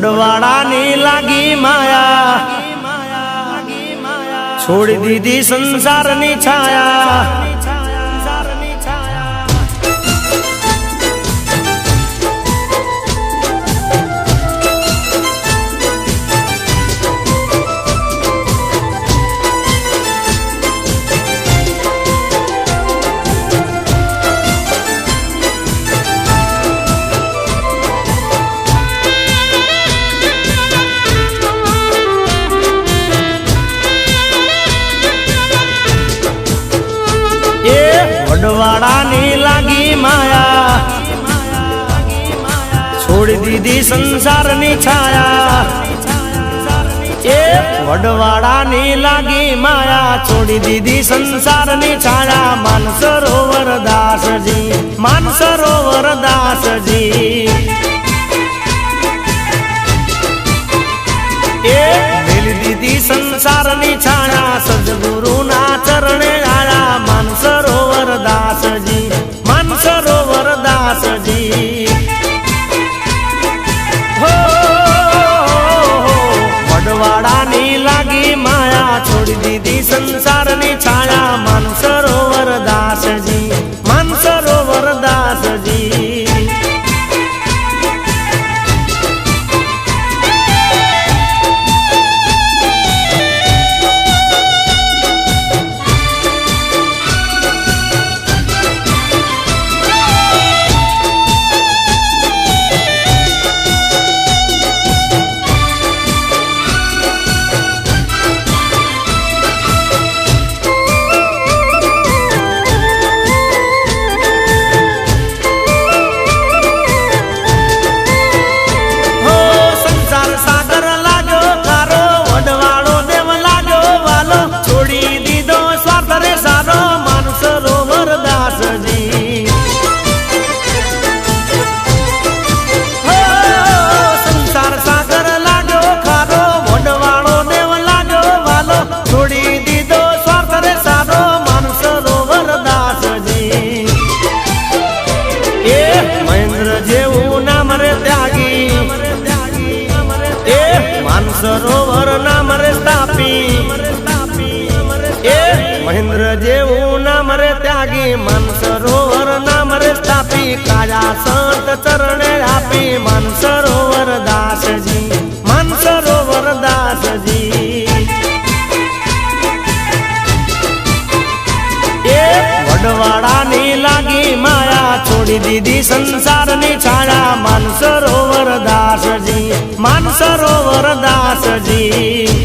વડવાળાની લાગી માયા, છોડી દીધી સંસારની છાયા. વડવાળાની લાગી માયા, છોડી દીધી સંસારની છાયા. એ વડવાળાની લાગી માયા, છોડી દીધી સંસારની છાયા. માનસરોવર દાસજી, માનસરોવર દાસજી. એ મેલી દીધી સંસારની છાયા, સદગુરુના ચરણે આયા. માનસરોવર દાસજી, માનસરોવર દાસજી. હો વડવાળાની લાગી માયા, છોડી દીધી સંસારની છાયા. માનસરોવર દાસજી, માનસરોવર દાસજી. સરોવર નામ રે સ્થાપી, એ મહેન્દ્ર જેવું નામ રે ત્યાગી. માનસરોવર નામ રે સ્થાપી, કાયા સંત ચરણે આપી. માનસરોવર દાસજી, માનસરોવર દાસજી. એ વડવાળાની લાગી માયા, છોડી દીધી સંસારની છાયા. માનસરોવર દાસજી, માનસરોવર દાસજી.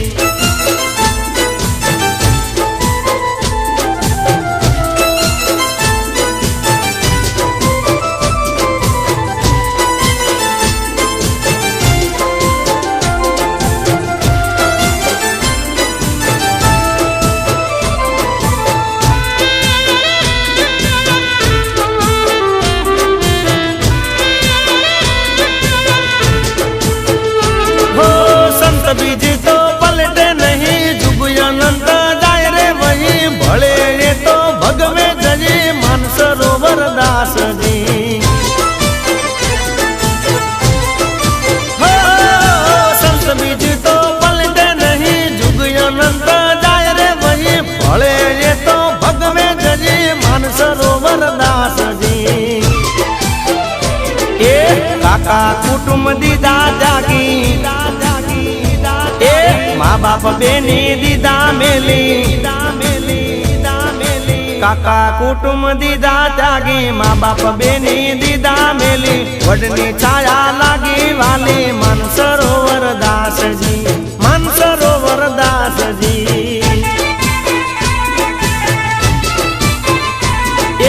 બીજી તો પલટે નહીં, જુગ અનંત જાય રે વહી. ભળે એ તો ભગવે જજી. માનસરોવર દાસજી. સંત બીજી તો પલટે નહીં, જુગ અનંત જાય રે વહી. ભળે એ તો ભગવે જજી. માનસરોવર દાસજી. એ કાકા કુટુંબ દીદા જાગી, મા બાપ બેની દીદા મેલી. કાકા કુટુંબ દીદા ત્યાગી, મા બાપ બેની દીદા મેલી. વડની છાયા લાગી વાલી. માનસરોવર દાસજી, માનસરોવર દાસજી.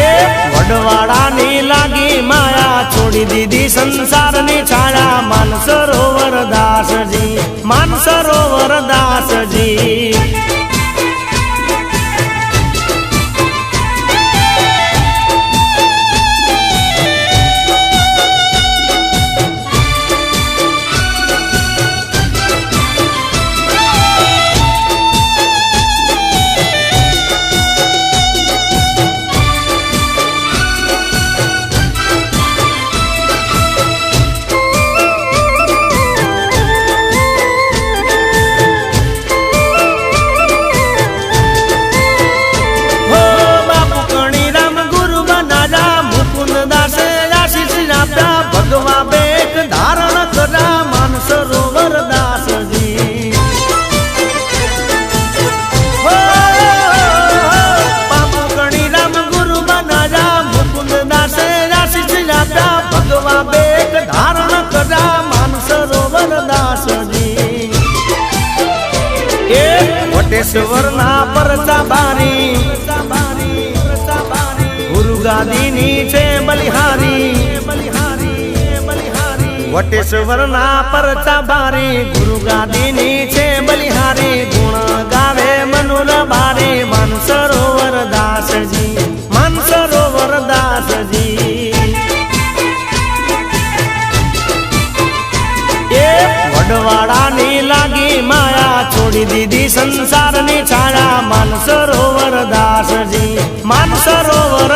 એ વડવાળાની લાગી માયા, છોડી દીધી સંસારની છાયા. માનસરોવર દાસજી, માનસરોવર દાસજી. એ વટેશ્વર ના પરચા બારી ગુરુ ગાદીની છે બલિહારી વટેશ્વર ના પરચા બારી ગુરુ ગાદીની છે બલિહારી ગુણ ગાવે મનુર બારી માનસરોવર દાસજી માનસરોવર દાસજી એ વડવાડાની લાગી માયા છોડી દીધી સંસારની છાયા માનસરોવર દાસજી માનસરોવર